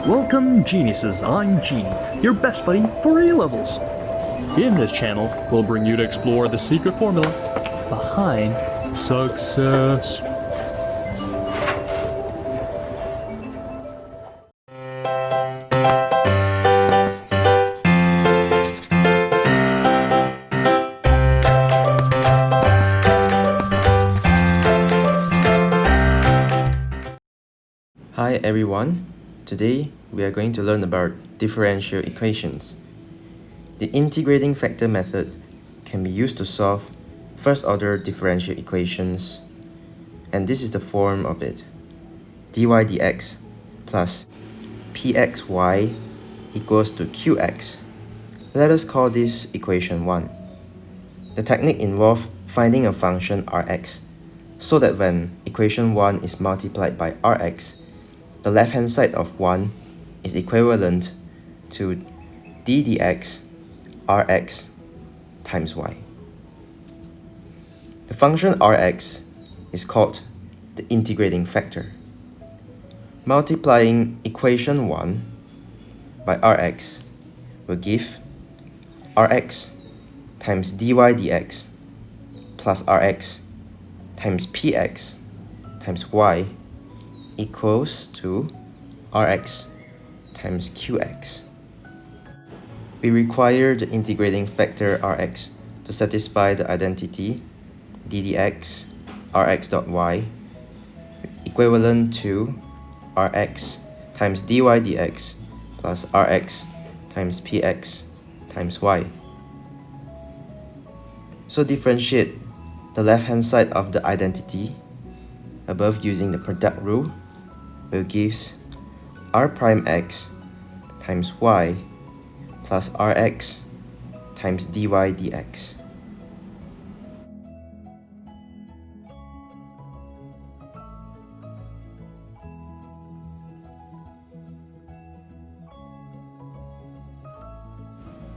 Welcome, geniuses. I'm Genie, your best buddy for A-levels. In this channel, we'll bring you to explore the secret formula behind success. Hi everyone, today we are going to learn about differential equations. The integrating factor method can be used to solve first-order differential equations, and this is the form of it. dy dx plus pxy equals to qx. Let us call this equation 1. The technique involves finding a function rx so that when equation 1 is multiplied by rx, the left-hand side of 1 is equivalent to d dx rx times y. The function rx is called the integrating factor. Multiplying equation 1 by rx will give rx times dy dx plus rx times px times y equals to rx times qx. We require the integrating factor rx to satisfy the identity d dx rx dot y equivalent to rx times dy dx plus rx times px times y. So differentiate the left-hand side of the identity above using the product rule will give r prime x times y plus rx times dy dx.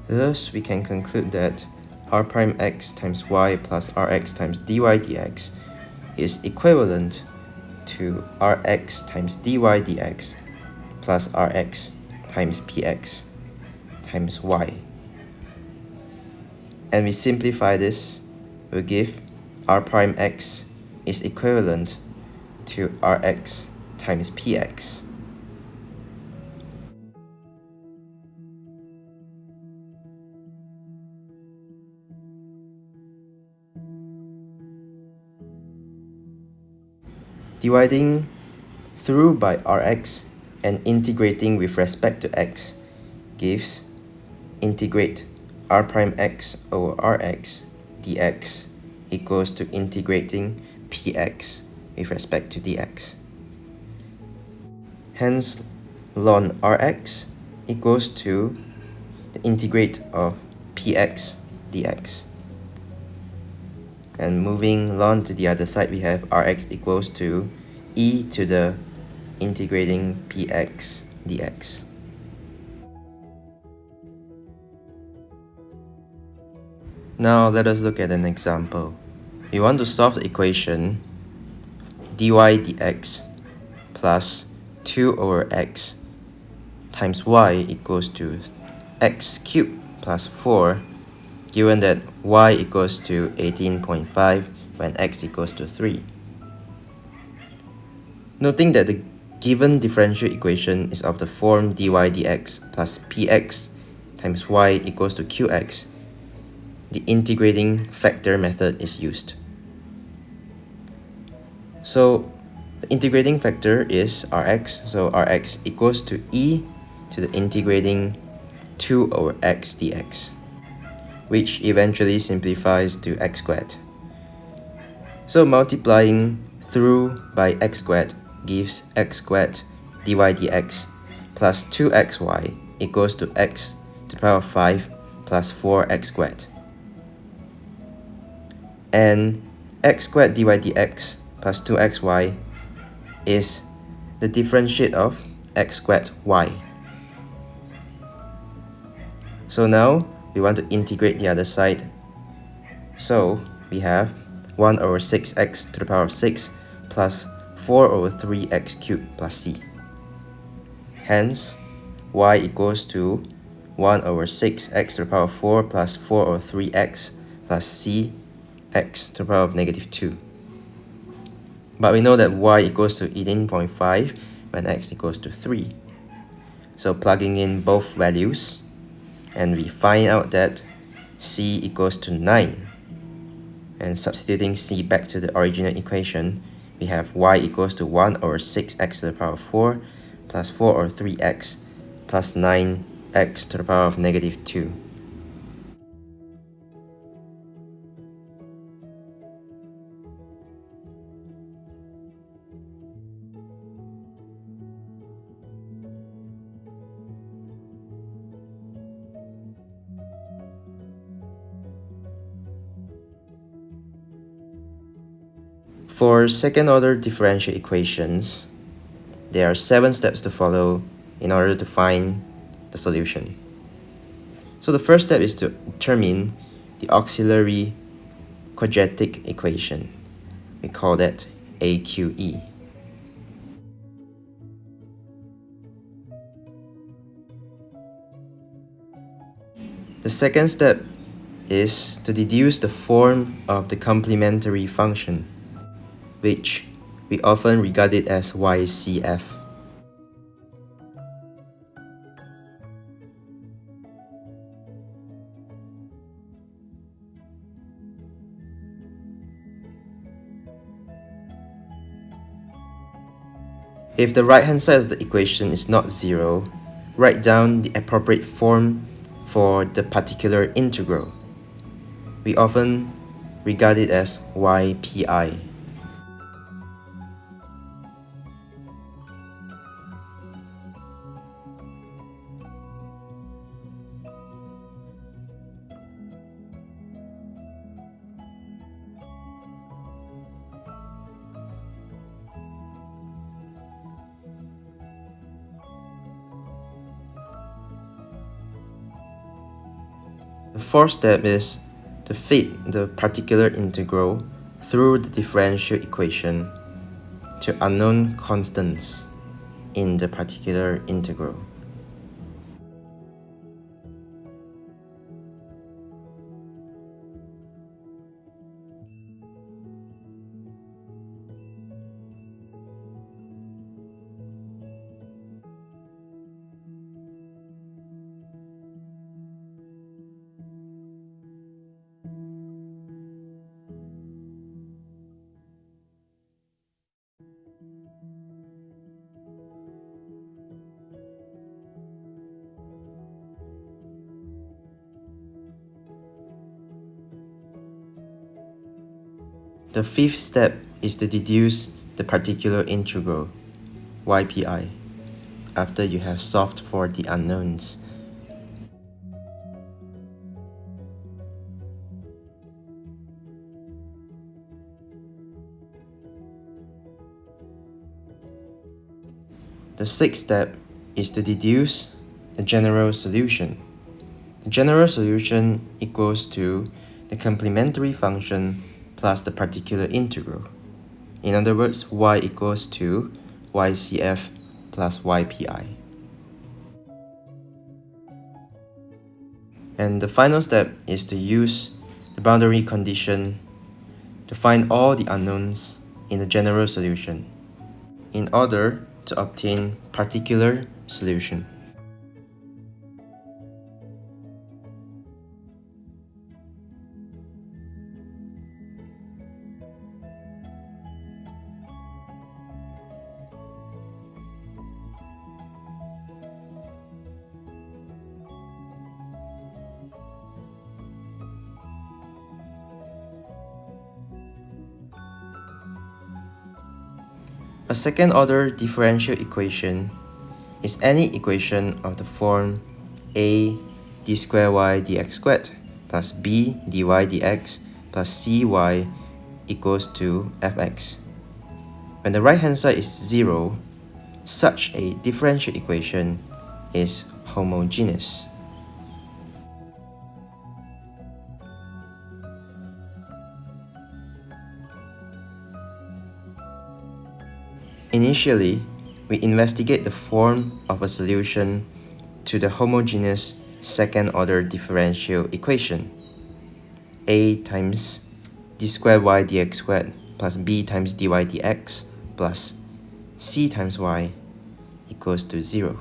Thus, we can conclude that r prime x times y plus rx times dy dx is equivalent to rx times dy dx plus rx times px times y. And we simplify this, we'll give r prime x is equivalent to rx times px. Dividing through by rx and integrating with respect to x gives integrate r prime x over rx dx equals to integrating px with respect to dx. Hence, ln rx equals to the integrate of px dx. And moving ln to the other side, we have rx equals to e to the integrating px dx. Now let us look at an example. We want to solve the equation dy dx plus 2 over x times y equals to x cubed plus 4, given that y equals to 18.5 when x equals to 3. Noting that the given differential equation is of the form dy dx plus px times y equals to qx, the integrating factor method is used. So the integrating factor is rx, so rx equals to e to the integrating 2 over x dx, which eventually simplifies to x squared. So multiplying through by x squared gives x squared dy dx plus 2xy equals to x to the power of 5 plus 4x squared. And x squared dy dx plus 2xy is the differentiate of x squared y. So now we want to integrate the other side. So we have 1 over 6x to the power of 6 plus 4 over 3x cubed plus c. Hence, y equals to 1 over 6x to the power of 4 plus 4 over 3x plus c x to the power of negative 2. But we know that y equals to 18.5 when x equals to 3. So plugging in both values, and we find out that c equals to 9. And substituting c back to the original equation, we have y equals to 1 over 6x to the power of 4 plus 4 over 3x plus 9x to the power of negative 2. For second-order differential equations, there are 7 steps to follow in order to find the solution. So the first step is to determine the auxiliary quadratic equation. We call that AQE. The second step is to deduce the form of the complementary function, which we often regard it as YCF. If the right-hand side of the equation is not 0, write down the appropriate form for the particular integral. We often regard it as YPI. The fourth step is to fit the particular integral through the differential equation to unknown constants in the particular integral. The fifth step is to deduce the particular integral, YPI, after you have solved for the unknowns. The sixth step is to deduce the general solution. The general solution equals to the complementary function plus the particular integral. In other words, y equals to YCF plus YPI. And the final step is to use the boundary condition to find all the unknowns in the general solution in order to obtain particular solution. A second-order differential equation is any equation of the form a d squared y dx squared plus b dy dx plus cy equals to fx. When the right-hand side is 0, such a differential equation is homogeneous. Initially, we investigate the form of a solution to the homogeneous second-order differential equation. A times d squared y dx squared plus b times dy dx plus c times y equals to 0.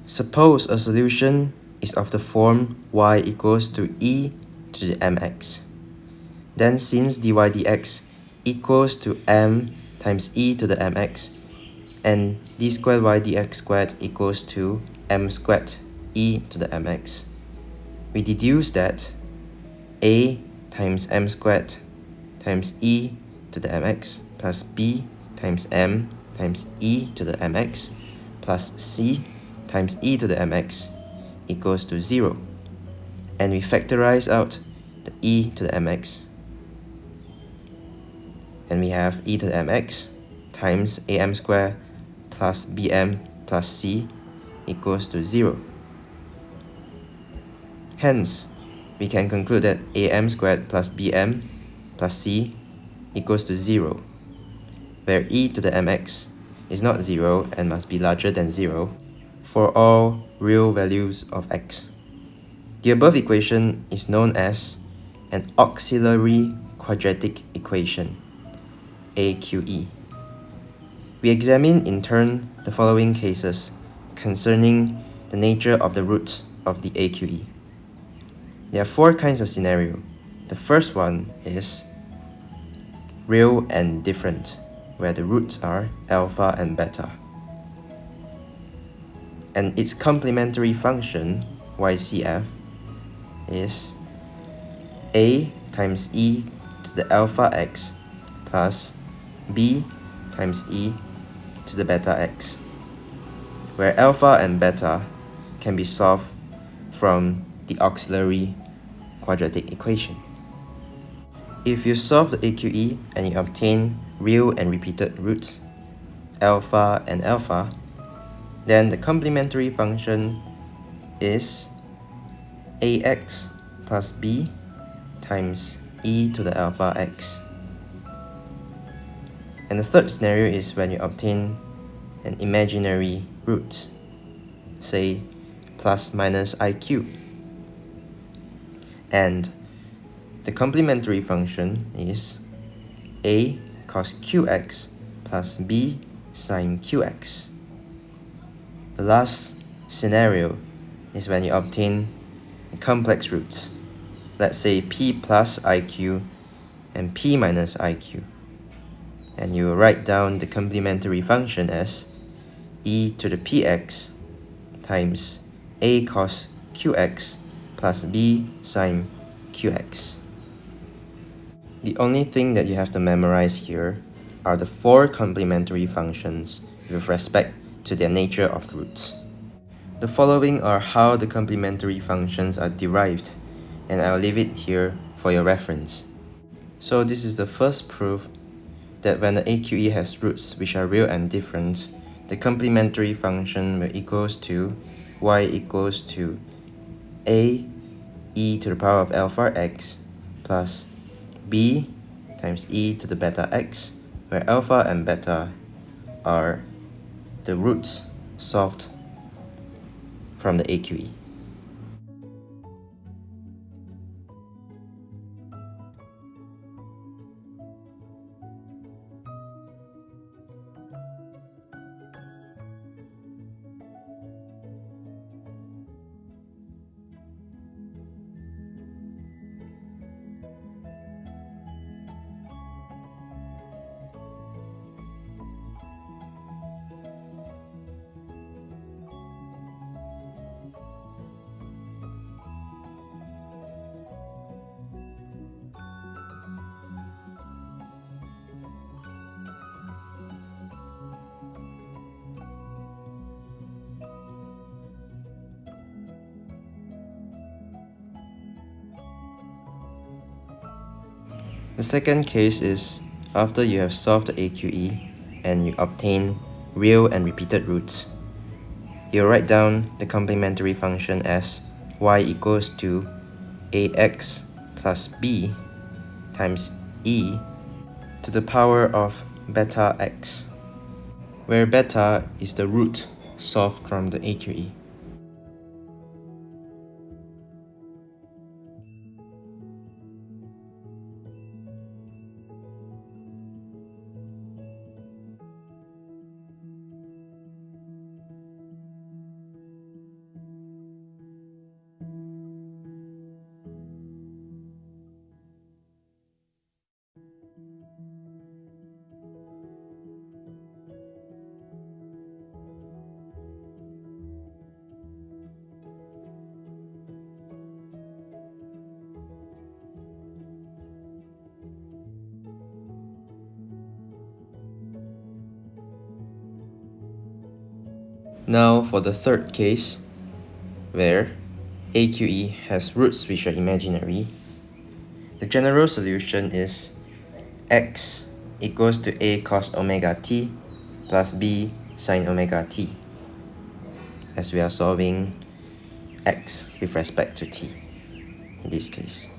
Suppose a solution is of the form y equals to e to the mx. Then since dy dx equals to m times e to the mx and d squared y dx squared equals to m squared e to the mx, we deduce that a times m squared times e to the mx plus b times m times e to the mx plus c times e to the mx equals to 0. And we factorize out the e to the mx. And we have e to the mx times am squared plus bm plus c equals to 0. Hence, we can conclude that am squared plus bm plus c equals to 0, where e to the mx is not 0 and must be larger than 0 for all real values of x. The above equation is known as an auxiliary quadratic equation, AQE. We examine in turn the following cases concerning the nature of the roots of the AQE. There are 4 kinds of scenario. The first one is real and different, where the roots are alpha and beta. And its complementary function, YCF, is a times e to the alpha x plus b times e to the beta x, where alpha and beta can be solved from the auxiliary quadratic equation. If you solve the AQE and you obtain real and repeated roots, alpha and alpha, then the complementary function is ax plus b times e to the alpha x. And the third scenario is when you obtain an imaginary root, say plus minus iq. And the complementary function is a cos qx plus b sin qx. The last scenario is when you obtain complex roots, let's say p plus iq and p minus iq. And you will write down the complementary function as e to the px times a cos qx plus b sin qx. The only thing that you have to memorize here are the 4 complementary functions with respect to their nature of roots. The following are how the complementary functions are derived, and I'll leave it here for your reference. So this is the first proof that when the AQE has roots which are real and different, the complementary function will equals to y equals to a e to the power of alpha x plus b times e to the beta x, where alpha and beta are the roots solved from the AQE. The second case is after you have solved the AQE and you obtain real and repeated roots. You write down the complementary function as y equals to ax plus b times e to the power of beta x, where beta is the root solved from the AQE. Now for the third case, where AQE has roots which are imaginary, the general solution is x equals to a cos omega t plus b sin omega t, as we are solving x with respect to t in this case.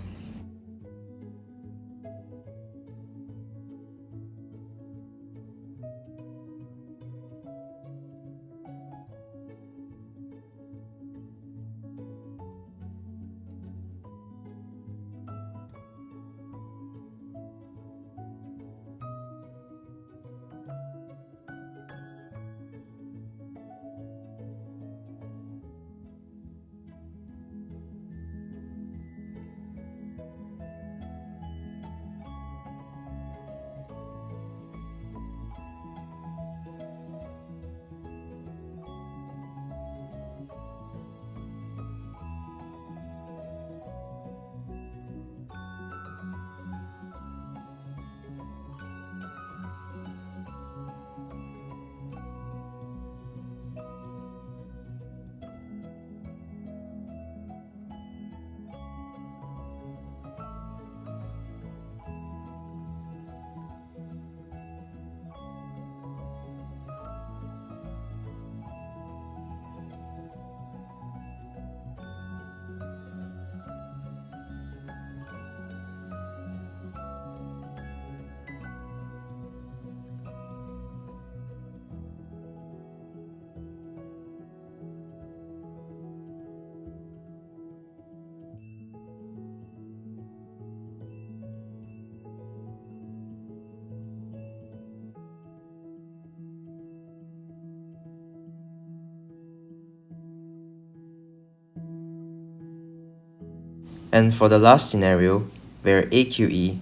And for the last scenario, where AQE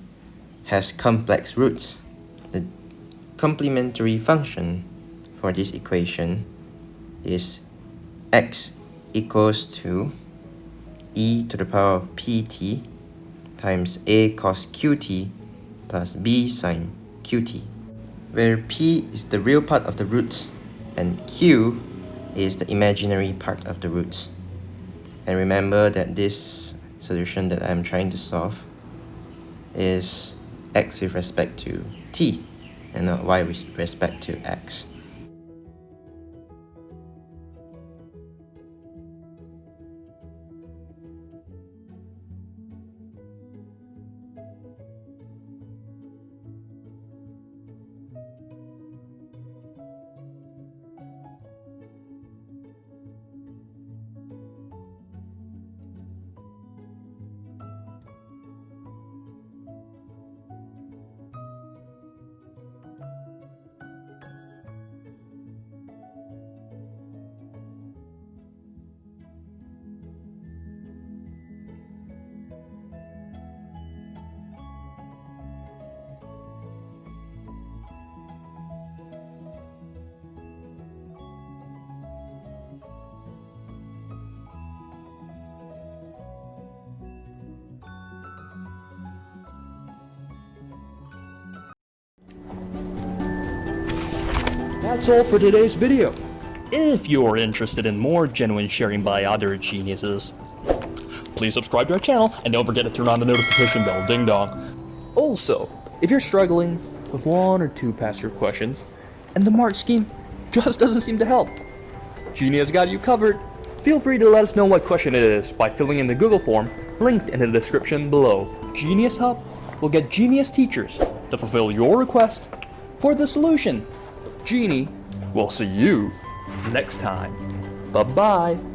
has complex roots, the complementary function for this equation is x equals to e to the power of pt times a cos qt plus b sin qt, where p is the real part of the roots and q is the imaginary part of the roots. And remember that this solution that I'm trying to solve is x with respect to t and not y with respect to x. That's all for today's video. If you're interested in more genuine sharing by other geniuses, please subscribe to our channel and don't forget to turn on the notification bell, ding dong. Also, if you're struggling with one or two past year questions and the mark scheme just doesn't seem to help, Genie has got you covered. Feel free to let us know what question it is by filling in the Google form linked in the description below. GenieUs Hub will get genius teachers to fulfill your request for the solution. Genie will see you next time. Bye-bye.